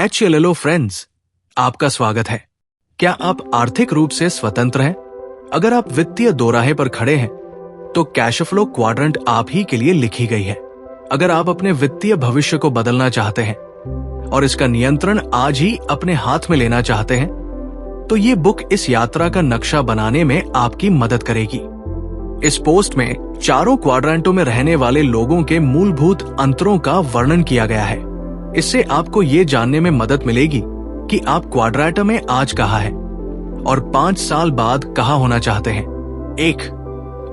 HLLO friends, आपका स्वागत है। क्या आप आर्थिक रूप से स्वतंत्र हैं? अगर आप वित्तीय दोराहे पर खड़े हैं तो कैश फ्लो क्वाड्रेंट आप ही के लिए लिखी गई है। अगर आप अपने वित्तीय भविष्य को बदलना चाहते हैं और इसका नियंत्रण आज ही अपने हाथ में लेना चाहते हैं तो ये बुक इस यात्रा का नक्शा बनाने में आपकी मदद करेगी। इस पोस्ट में चारों क्वाड्रेंटों में रहने वाले लोगों के मूलभूत अंतरों का वर्णन किया गया है। इससे आपको ये जानने में मदद मिलेगी कि आप क्वाड्रेंट में आज कहाँ हैं और 5 साल बाद कहाँ होना चाहते हैं। 1.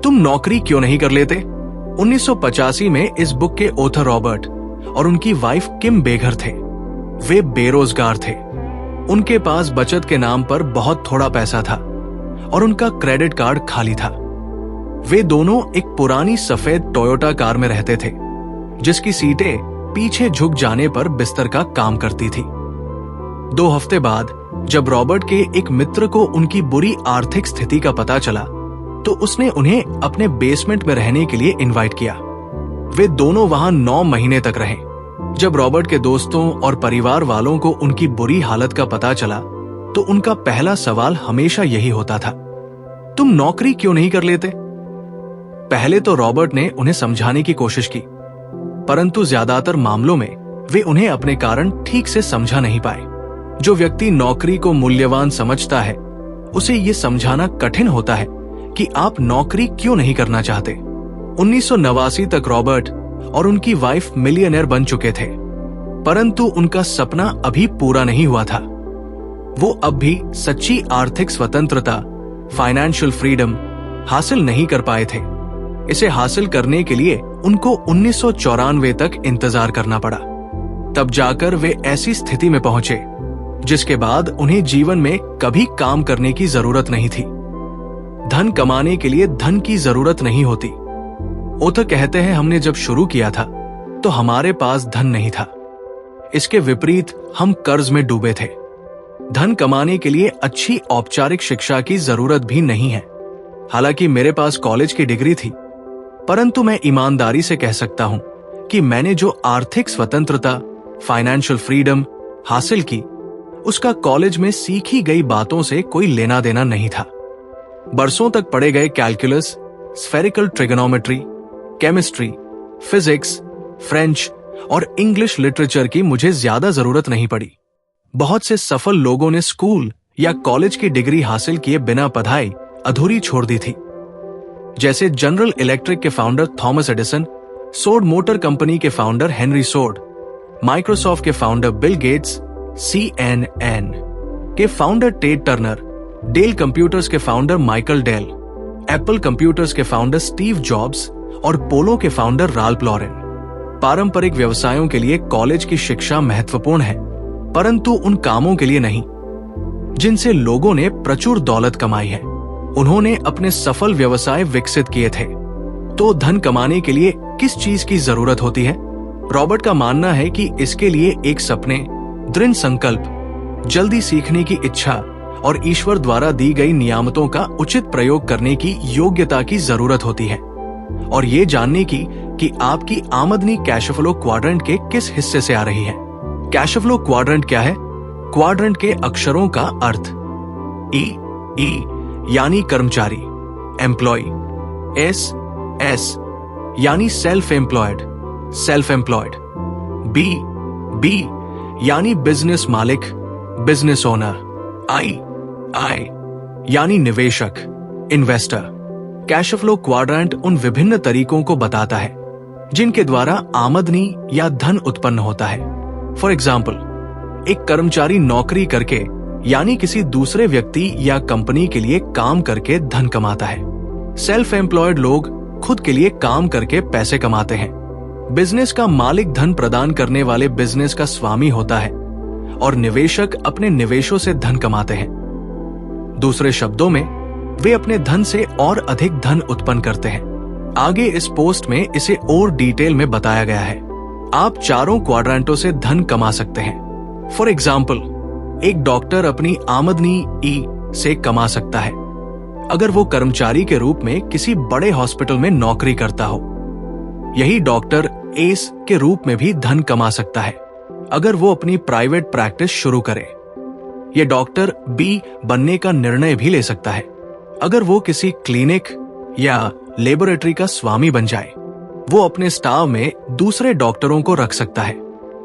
तुम नौकरी क्यों नहीं कर लेते? 1985 में इस बुक के ऑथर रॉबर्ट और उनकी वाइफ किम बेघर थे। वे बेरोजगार थे। उनके पास बचत के नाम पर बहुत थोड़ा पैसा था और उनका क्रेडिट कार्ड खाली था। वे दोनों एक पुरानी सफेद टोयोटा कार में रहते थे जिसकी सीटें पीछे झुक जाने पर बिस्तर का काम करती थी। 2 हफ्ते बाद जब रॉबर्ट के एक मित्र को उनकी बुरी आर्थिक स्थिति का पता चला तो उसने उन्हें अपने बेसमेंट में रहने के लिए इनवाइट किया। वे दोनों वहां 9 महीने तक रहे। जब रॉबर्ट के दोस्तों और परिवार वालों को उनकी बुरी हालत का पता चला तो उनका पहला सवाल हमेशा यही होता था, तुम नौकरी क्यों नहीं कर लेते? पहले तो रॉबर्ट ने उन्हें समझाने की कोशिश की, परंतु ज्यादातर मामलों में वे उन्हें अपने कारण ठीक से समझा नहीं पाए। जो व्यक्ति नौकरी को मूल्यवान समझता है उसे ये समझाना कठिन होता है कि आप नौकरी क्यों नहीं करना चाहते। 1989 तक रॉबर्ट और उनकी वाइफ मिलियनेयर बन चुके थे, परंतु उनका सपना अभी पूरा नहीं हुआ था। वो अब भी सच्ची आर्थिक स्वतंत्रता, फाइनेंशियल फ्रीडम हासिल नहीं कर पाए थे। इसे हासिल करने के लिए उनको 1994 तक इंतजार करना पड़ा। तब जाकर वे ऐसी स्थिति में पहुंचे जिसके बाद उन्हें जीवन में कभी काम करने की जरूरत नहीं थी। धन कमाने के लिए धन की जरूरत नहीं होती। ओथर कहते हैं, हमने जब शुरू किया था तो हमारे पास धन नहीं था। इसके विपरीत हम कर्ज में डूबे थे। धन कमाने के लिए अच्छी औपचारिक शिक्षा की जरूरत भी नहीं है। हालांकि मेरे पास कॉलेज की डिग्री थी, परंतु मैं ईमानदारी से कह सकता हूं कि मैंने जो आर्थिक स्वतंत्रता, फाइनेंशियल फ्रीडम हासिल की उसका कॉलेज में सीखी गई बातों से कोई लेना देना नहीं था। बरसों तक पढ़े गए calculus, spherical trigonometry, chemistry, physics, French और इंग्लिश लिटरेचर की मुझे ज्यादा जरूरत नहीं पड़ी। बहुत से सफल लोगों ने स्कूल या कॉलेज की डिग्री हासिल किए बिना पढ़ाई अधूरी छोड़ दी थी, जैसे जनरल इलेक्ट्रिक के founder Thomas Edison, Ford motor company के फाउंडर हेनरी सोर्ड, माइक्रोसॉफ्ट के फाउंडर बिल गेट्स, CNN के founder Ted Turner, Dell computers के founder Michael Dell, Apple computers के फाउंडर स्टीव जॉब्स और पोलो के फाउंडर राल्फ लॉरेन। पारंपरिक व्यवसायों के लिए कॉलेज की शिक्षा महत्वपूर्ण है, परंतु उन कामों के लिए नहीं जिनसे लोगों ने प्रचुर दौलत कमाई है। उन्होंने अपने सफल व्यवसाय विकसित किए थे। तो धन कमाने के लिए किस चीज की जरूरत होती है? रॉबर्ट का मानना है कि इसके लिए एक सपने, दृढ़ संकल्प, जल्दी सीखने की इच्छा और ईश्वर द्वारा दी गई नियामतों का उचित प्रयोग करने की योग्यता की जरूरत होती है और ये जानने की कि आपकी आमदनी कैश फ्लो क्वाड्रेंट के किस हिस्से से आ रही है। कैश फ्लो क्वाड्रेंट क्या है? क्वाड्रेंट के अक्षरों का अर्थ ई यानी कर्मचारी, एम्प्लॉय, एस यानी सेल्फ एम्प्लॉयड, बी यानी बिजनेस मालिक, बिजनेस ओनर, आई यानी निवेशक, इन्वेस्टर। कैश फ्लो क्वाड्रेंट उन विभिन्न तरीकों को बताता है जिनके द्वारा आमदनी या धन उत्पन्न होता है। फॉर एग्जाम्पल, एक कर्मचारी नौकरी करके यानी किसी दूसरे व्यक्ति या कंपनी के लिए काम करके धन कमाता है। सेल्फ एम्प्लॉयड लोग खुद के लिए काम करके पैसे कमाते हैं। बिजनेस का मालिक धन प्रदान करने वाले बिजनेस का स्वामी होता है और निवेशक अपने निवेशों से धन कमाते हैं। दूसरे शब्दों में, वे अपने धन से और अधिक धन उत्पन्न करते हैं। आगे इस पोस्ट में इसे और डिटेल में बताया गया है। आप चारों क्वाड्रेंटों से धन कमा सकते हैं। फॉर एग्जाम्पल, एक डॉक्टर अपनी आमदनी ई से कमा सकता है अगर वो कर्मचारी के रूप में किसी बड़े हॉस्पिटल में नौकरी करता हो। यही डॉक्टर एस के रूप में भी धन कमा सकता है अगर वो अपनी प्राइवेट प्रैक्टिस शुरू करे। ये डॉक्टर बी बनने का निर्णय भी ले सकता है अगर वो किसी क्लिनिक या लेबोरेटरी का स्वामी बन जाए। वो अपने स्टाफ में दूसरे डॉक्टरों को रख सकता है।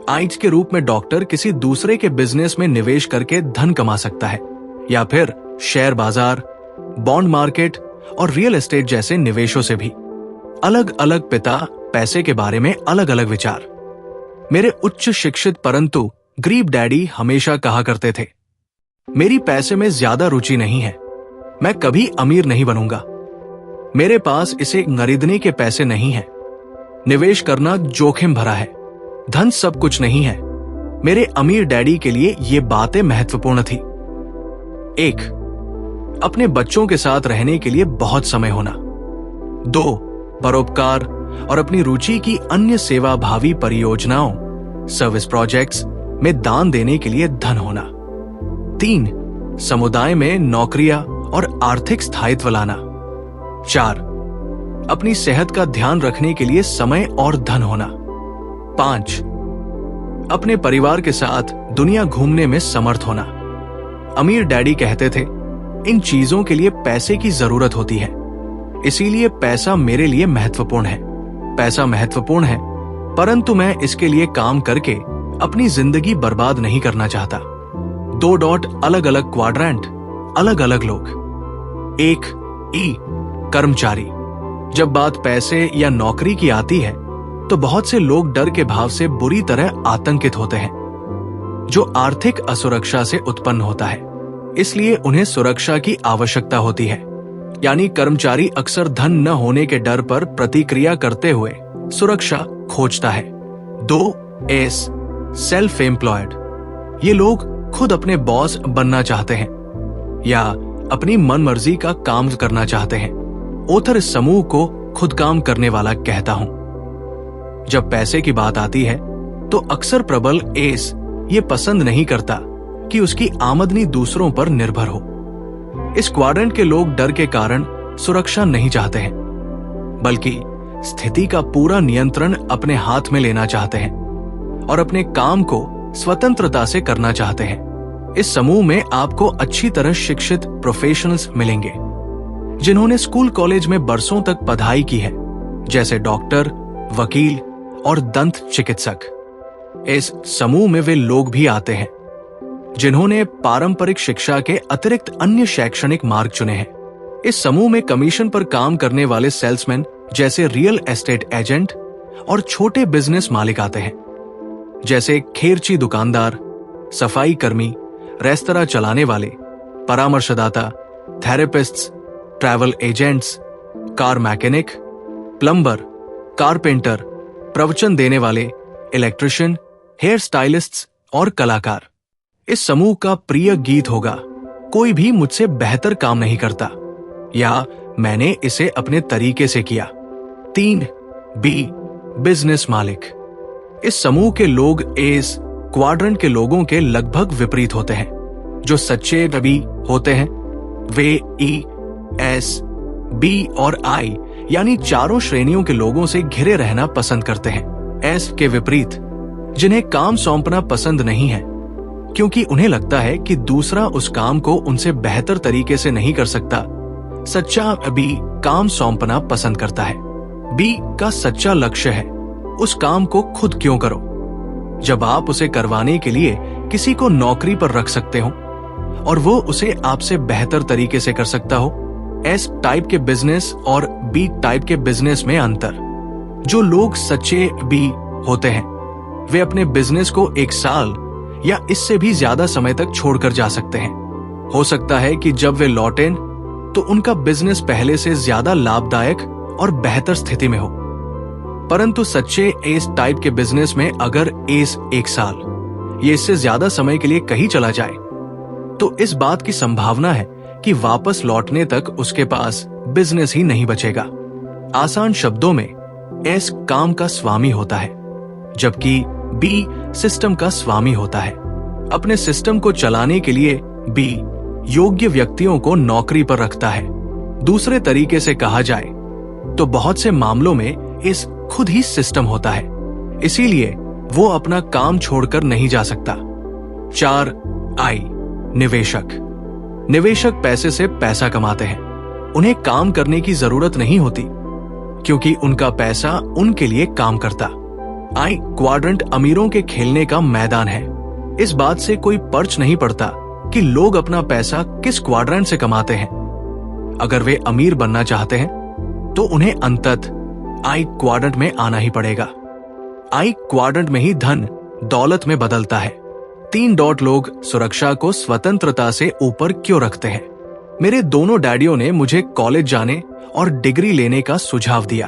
आइज के रूप में डॉक्टर किसी दूसरे के बिजनेस में निवेश करके धन कमा सकता है, या फिर शेयर बाजार, बॉन्ड मार्केट और रियल एस्टेट जैसे निवेशों से भी। अलग अलग पिता, पैसे के बारे में अलग अलग विचार। मेरे उच्च शिक्षित परंतु गरीब डैडी हमेशा कहा करते थे, मेरी पैसे में ज्यादा रुचि नहीं है, मैं कभी अमीर नहीं बनूंगा, मेरे पास इसे खरीदने के पैसे नहीं हैं, निवेश करना जोखिम भरा है, धन सब कुछ नहीं है। मेरे अमीर डैडी के लिए ये बातें महत्वपूर्ण थी। 1. अपने बच्चों के साथ रहने के लिए बहुत समय होना। 2. परोपकार और अपनी रुचि की अन्य सेवा भावी परियोजनाओं, सर्विस प्रोजेक्ट्स में दान देने के लिए धन होना। 3. समुदाय में नौकरियां और आर्थिक स्थायित्व लाना। 4. अपनी सेहत का ध्यान रखने के लिए समय और धन होना। 5. अपने परिवार के साथ दुनिया घूमने में समर्थ होना। अमीर डैडी कहते थे, इन चीजों के लिए पैसे की जरूरत होती है, इसीलिए पैसा मेरे लिए महत्वपूर्ण है। पैसा महत्वपूर्ण है, परंतु मैं इसके लिए काम करके अपनी जिंदगी बर्बाद नहीं करना चाहता। 2 अलग अलग क्वाड्रेंट, अलग अलग लोग। 1. ई कर्मचारी। जब बात पैसे या नौकरी की आती है तो बहुत से लोग डर के भाव से बुरी तरह आतंकित होते हैं, जो आर्थिक असुरक्षा से उत्पन्न होता है। इसलिए उन्हें सुरक्षा की आवश्यकता होती है। यानी कर्मचारी अक्सर धन न होने के डर पर प्रतिक्रिया करते हुए सुरक्षा खोजता है। 2. S self employed. ये लोग खुद अपने बॉस बनना चाहते हैं या अपनी मनमर्जी का काम करना चाहते हैं। ओथर इस समूह को खुद काम करने वाला कहता हूं। जब पैसे की बात आती है तो अक्सर प्रबल एस ये पसंद नहीं करता कि उसकी आमदनी दूसरों पर निर्भर हो। इस क्वाड्रेंट के लोग डर के कारण सुरक्षा नहीं चाहते हैं, बल्कि स्थिति का पूरा नियंत्रण अपने हाथ में लेना चाहते हैं और अपने काम को स्वतंत्रता से करना चाहते हैं। इस समूह में आपको अच्छी तरह शिक्षित प्रोफेशनल्स मिलेंगे जिन्होंने स्कूल कॉलेज में बरसों तक पढ़ाई की है, जैसे डॉक्टर, वकील और दंत चिकित्सक। इस समूह में वे लोग भी आते हैं जिन्होंने पारंपरिक शिक्षा के अतिरिक्त अन्य शैक्षणिक मार्ग चुने हैं। इस समूह में कमीशन पर काम करने वाले सेल्समैन जैसे रियल एस्टेट एजेंट और छोटे बिजनेस मालिक आते हैं, जैसे खेरची दुकानदार, सफाई कर्मी, रेस्तरां चलाने वाले, परामर्शदाता, therapists, travel agents, car mechanic, plumber, carpenter, प्रवचन देने वाले, इलेक्ट्रिशियन, हेयर स्टाइलिस्ट्स और कलाकार। इस समूह का प्रिय गीत होगा, कोई भी मुझसे बेहतर काम नहीं करता, या मैंने इसे अपने तरीके से किया। 3. बी बिजनेस मालिक। इस समूह के लोग इस क्वाड्रेंट के लोगों के लगभग विपरीत होते हैं। जो सच्चे रवि होते हैं वे ई, एस, बी और आई यानी चारों श्रेणियों के लोगों से घिरे रहना पसंद करते हैं। एस के विपरीत, जिन्हें काम सौंपना पसंद नहीं है क्योंकि उन्हें लगता है कि दूसरा उस काम को उनसे बेहतर तरीके से नहीं कर सकता, सच्चा बी काम सौंपना पसंद करता है। बी का सच्चा लक्ष्य है, उस काम को खुद क्यों करो, जब आप उसे करवाने के लिए किसी को नौकरी पर रख सकते हो और वो उसे आपसे बेहतर तरीके से कर सकता हो। एस टाइप के बिजनेस और बी टाइप के बिजनेस में अंतर। जो लोग सच्चे बी होते हैं वे अपने बिजनेस को 1 साल या इससे भी ज्यादा समय तक छोड़कर जा सकते हैं। हो सकता है कि जब वे लौटें तो उनका बिजनेस पहले से ज्यादा लाभदायक और बेहतर स्थिति में हो। परंतु सच्चे एस टाइप के बिजनेस में अगर एस 1 साल ये इससे ज्यादा समय के लिए कहीं चला जाए तो इस बात की संभावना है कि वापस लौटने तक उसके पास बिजनेस ही नहीं बचेगा। आसान शब्दों में एस काम का स्वामी होता है, जबकि बी सिस्टम का स्वामी होता है। अपने सिस्टम को चलाने के लिए बी योग्य व्यक्तियों को नौकरी पर रखता है। दूसरे तरीके से कहा जाए तो बहुत से मामलों में इस खुद ही सिस्टम होता है, इसीलिए वो अपना काम छोड़कर नहीं जा सकता। 4 आई, निवेशक। निवेशक पैसे से पैसा कमाते हैं। उन्हें काम करने की जरूरत नहीं होती क्योंकि उनका पैसा उनके लिए काम करता। आई क्वाड्रेंट अमीरों के खेलने का मैदान है। इस बात से कोई पर्च नहीं पड़ता कि लोग अपना पैसा किस क्वाड्रेंट से कमाते हैं। अगर वे अमीर बनना चाहते हैं तो उन्हें अंततः आई क्वाड्रेंट में आना ही पड़ेगा। आई क्वाड्रेंट में ही धन दौलत में बदलता है। 3 डॉट लोग सुरक्षा को स्वतंत्रता से ऊपर क्यों रखते हैं? मेरे दोनों डैडियों ने मुझे कॉलेज जाने और डिग्री लेने का सुझाव दिया,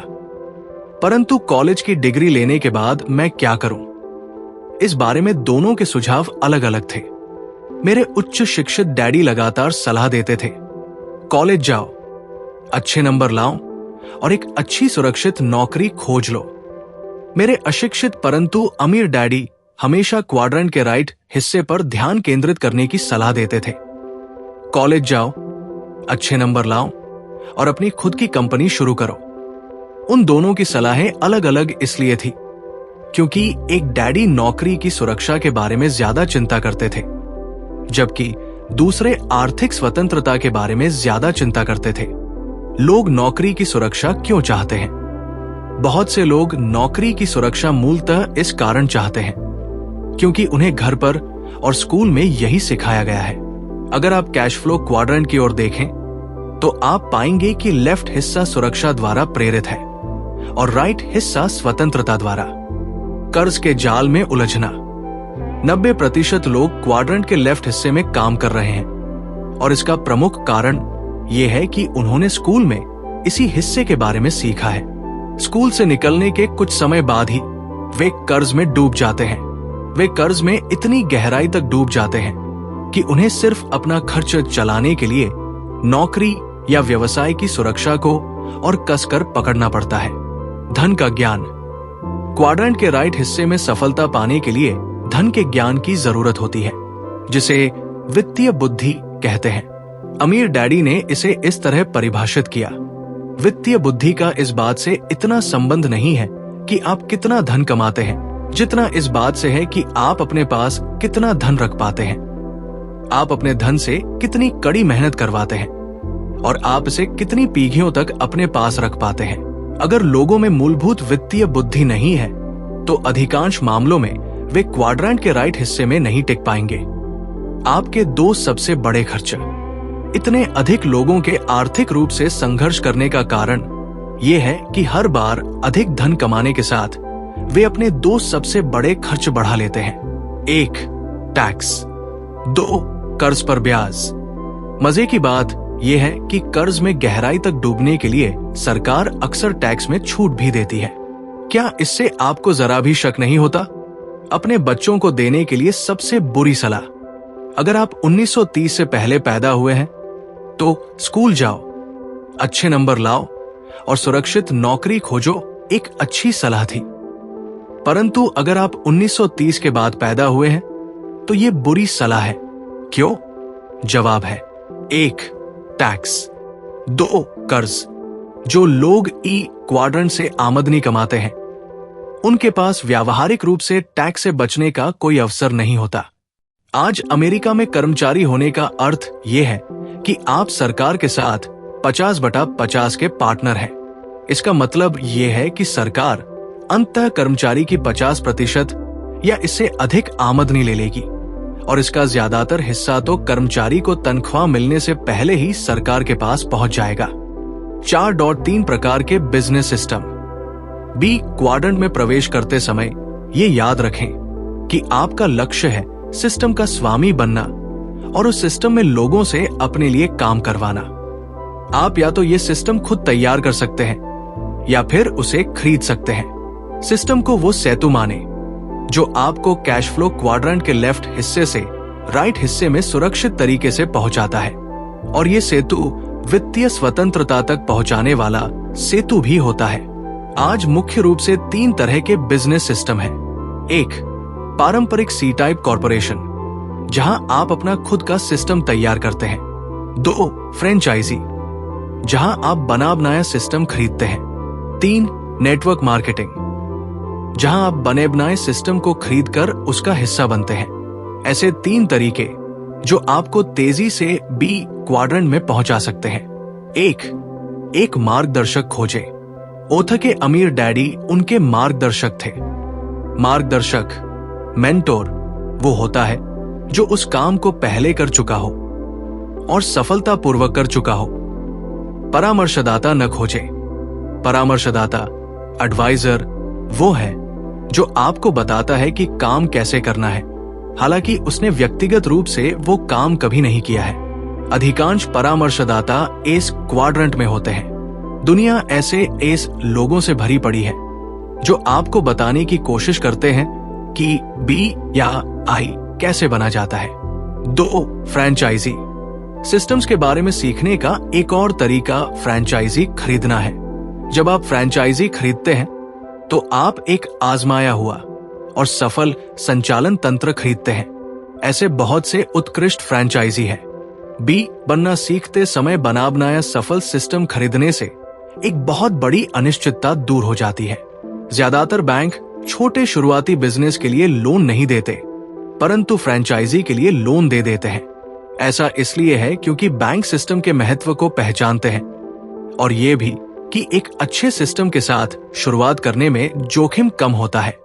परंतु कॉलेज की डिग्री लेने के बाद मैं क्या करूं? इस बारे में दोनों के सुझाव अलग अलग थे। मेरे उच्च शिक्षित डैडी लगातार सलाह देते थे, कॉलेज जाओ, अच्छे नंबर लाओ और एक अच्छी सुरक्षित नौकरी खोज लो। मेरे अशिक्षित परंतु अमीर डैडी हमेशा क्वाड्रेंट के राइट हिस्से पर ध्यान केंद्रित करने की सलाह देते थे। कॉलेज जाओ, अच्छे नंबर लाओ और अपनी खुद की कंपनी शुरू करो। उन दोनों की सलाहें अलग अलग इसलिए थी क्योंकि एक डैडी नौकरी की सुरक्षा के बारे में ज्यादा चिंता करते थे, जबकि दूसरे आर्थिक स्वतंत्रता के बारे में ज्यादा चिंता करते थे। लोग नौकरी की सुरक्षा क्यों चाहते हैं? बहुत से लोग नौकरी की सुरक्षा मूलतः इस कारण चाहते हैं क्योंकि उन्हें घर पर और स्कूल में यही सिखाया गया है। अगर आप कैश फ्लो क्वाड्रेंट की ओर देखें तो आप पाएंगे कि लेफ्ट हिस्सा सुरक्षा द्वारा प्रेरित है और राइट हिस्सा स्वतंत्रता द्वारा। कर्ज के जाल में उलझना। 90% लोग क्वाड्रेंट के लेफ्ट हिस्से में काम कर रहे हैं और इसका प्रमुख कारण यह है कि उन्होंने स्कूल में इसी हिस्से के बारे में सीखा है। स्कूल से निकलने के कुछ समय बाद ही वे कर्ज में डूब जाते हैं। वे कर्ज में इतनी गहराई तक डूब जाते हैं कि उन्हें सिर्फ अपना खर्च चलाने के लिए नौकरी या व्यवसाय की सुरक्षा को और कसकर पकड़ना पड़ता है। धन का ज्ञान। क्वाड्रेंट के राइट हिस्से में सफलता पाने के लिए धन के ज्ञान की जरूरत होती है, जिसे वित्तीय बुद्धि कहते हैं। अमीर डैडी ने इसे इस तरह परिभाषित किया, वित्तीय बुद्धि का इस बात से इतना संबंध नहीं है कि आप कितना धन कमाते हैं, जितना इस बात से है कि आप अपने पास कितना धन रख पाते हैं। आप अपने धन से कितनी कड़ी मेहनत करवाते हैं और आप इसे कितनी पीढ़ियों तक अपने पास रख पाते हैं। अगर लोगों में मूलभूत वित्तीय बुद्धि नहीं है तो अधिकांश मामलों में वे क्वाड्रेंट के राइट हिस्से में नहीं टिक पाएंगे। आपके 2 सबसे बड़े खर्च। इतने अधिक लोगों के आर्थिक रूप से संघर्ष करने का कारण यह है कि हर बार अधिक धन कमाने के साथ वे अपने 2 सबसे बड़े खर्च बढ़ा लेते हैं। 1 टैक्स, 2 कर्ज पर ब्याज। मजे की बात यह है कि कर्ज में गहराई तक डूबने के लिए सरकार अक्सर टैक्स में छूट भी देती है। क्या इससे आपको जरा भी शक नहीं होता? अपने बच्चों को देने के लिए सबसे बुरी सलाह, अगर आप 1930 से पहले पैदा हुए हैं तो स्कूल जाओ, अच्छे नंबर लाओ और सुरक्षित नौकरी खोजो, एक अच्छी सलाह थी। परंतु अगर आप 1930 के बाद पैदा हुए हैं तो ये बुरी सलाह है। क्यों? जवाब है 1 टैक्स, 2 कर्ज। जो लोग ई क्वाड्रेंट से आमदनी कमाते हैं उनके पास व्यावहारिक रूप से टैक्स से बचने का कोई अवसर नहीं होता। आज अमेरिका में कर्मचारी होने का अर्थ यह है कि आप सरकार के साथ 50/50 के पार्टनर हैं। इसका मतलब यह है कि सरकार अंततः कर्मचारी की 50% या इससे अधिक आमदनी ले लेगी और इसका ज्यादातर हिस्सा तो कर्मचारी को तनख्वाह मिलने से पहले ही सरकार के पास पहुंच जाएगा। 4.3 प्रकार के बिजनेस सिस्टम। बी क्वाड्रेंट में प्रवेश करते समय ये याद रखें कि आपका लक्ष्य है सिस्टम का स्वामी बनना और उस सिस्टम में लोगों से अपने लिए काम करवाना। आप या तो ये सिस्टम खुद तैयार कर सकते हैं या फिर उसे खरीद सकते हैं। सिस्टम को वो सेतु माने जो आपको कैश फ्लो क्वाड्रेंट के लेफ्ट हिस्से से राइट हिस्से में सुरक्षित तरीके से पहुंचाता है, और ये सेतु वित्तीय स्वतंत्रता तक पहुंचाने वाला सेतु भी होता है। आज मुख्य रूप से 3 तरह के बिजनेस सिस्टम हैं। 1 पारंपरिक सी टाइप कॉरपोरेशन, जहां आप अपना खुद का सिस्टम तैयार करते हैं। 2 फ्रेंचाइजी, जहां आप बना बनाया सिस्टम खरीदते हैं। 3 नेटवर्क मार्केटिंग, जहां आप बने बनाए सिस्टम को खरीदकर उसका हिस्सा बनते हैं। ऐसे 3 तरीके जो आपको तेजी से बी क्वाड्रेंट में पहुंचा सकते हैं। एक मार्गदर्शक खोजें। ओथा के अमीर डैडी उनके मार्गदर्शक थे। मार्गदर्शक, मेंटोर, वो होता है जो उस काम को पहले कर चुका हो और सफलतापूर्वक कर चुका हो। परामर्शदाता न खोजें। परामर्शदाता, एडवाइजर, वो है जो आपको बताता है कि काम कैसे करना है, हालांकि उसने व्यक्तिगत रूप से वो काम कभी नहीं किया है। अधिकांश परामर्शदाता एस क्वाड्रेंट में होते हैं। दुनिया ऐसे एस लोगों से भरी पड़ी है जो आपको बताने की कोशिश करते हैं कि बी या आई कैसे बना जाता है। 2, फ्रेंचाइजी। सिस्टम्स के बारे में सीखने का एक और तरीका फ्रेंचाइजी खरीदना है। जब आप फ्रेंचाइजी खरीदते हैं तो आप एक आजमाया हुआ और सफल संचालन तंत्र खरीदते हैं। ऐसे बहुत से उत्कृष्ट फ्रेंचाइजी हैं। बी बनना सीखते समय बना बनाया सफल सिस्टम खरीदने से एक बहुत बड़ी अनिश्चितता दूर हो जाती है। ज्यादातर बैंक छोटे शुरुआती बिजनेस के लिए लोन नहीं देते, परंतु फ्रेंचाइजी के लिए लोन दे देते हैं। ऐसा इसलिए है क्योंकि बैंक सिस्टम के महत्व को पहचानते हैं और ये भी कि एक अच्छे सिस्टम के साथ शुरुआत करने में जोखिम कम होता है।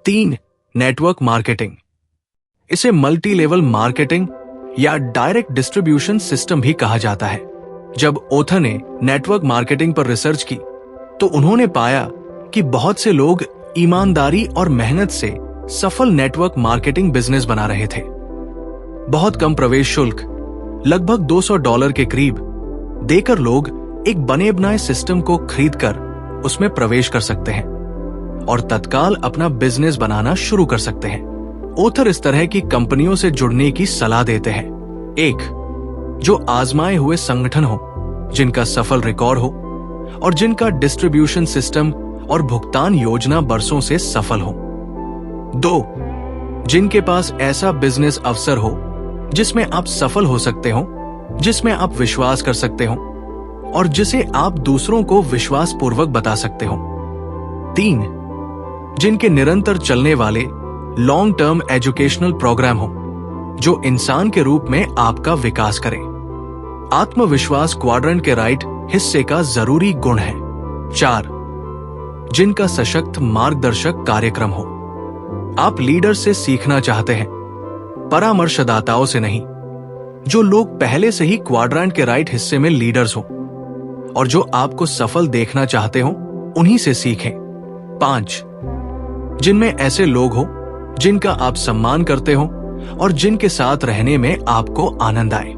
3, नेटवर्क मार्केटिंग। इसे मल्टी लेवल मार्केटिंग या डायरेक्ट डिस्ट्रीब्यूशन सिस्टम भी कहा जाता है। जब ओथा ने नेटवर्क मार्केटिंग पर रिसर्च की तो उन्होंने पाया कि बहुत से लोग ईमानदारी और मेहनत से सफल नेटवर्क मार्केटिंग बिजनेस बना रहे थे। बहुत कम प्रवेश शुल्क, लगभग $200 के करीब देकर लोग एक बने बनाए सिस्टम को खरीदकर उसमें प्रवेश कर सकते हैं और तत्काल अपना बिजनेस बनाना शुरू कर सकते हैं। ओथर इस तरह की कंपनियों से जुड़ने की सलाह देते हैं। 1, जो आजमाए हुए संगठन हो, जिनका सफल रिकॉर्ड हो और जिनका डिस्ट्रीब्यूशन सिस्टम और भुगतान योजना बरसों से सफल हो। 2, जिनके पास ऐसा बिजनेस अवसर हो जिसमें आप सफल हो सकते हो, जिसमें आप विश्वास कर सकते हो और जिसे आप दूसरों को विश्वास पूर्वक बता सकते हो। 3, जिनके निरंतर चलने वाले लॉन्ग टर्म एजुकेशनल प्रोग्राम हो जो इंसान के रूप में आपका विकास करे। आत्मविश्वास क्वाड्रेंट के राइट हिस्से का जरूरी गुण है। 4, जिनका सशक्त मार्गदर्शक कार्यक्रम हो। आप लीडर से सीखना चाहते हैं, परामर्शदाताओं से नहीं। जो लोग पहले से ही क्वाड्रेंट के राइट हिस्से में लीडर्स हो और जो आपको सफल देखना चाहते हो, उन्हीं से सीखें। 5, जिनमें ऐसे लोग हो जिनका आप सम्मान करते हो और जिनके साथ रहने में आपको आनंद आए।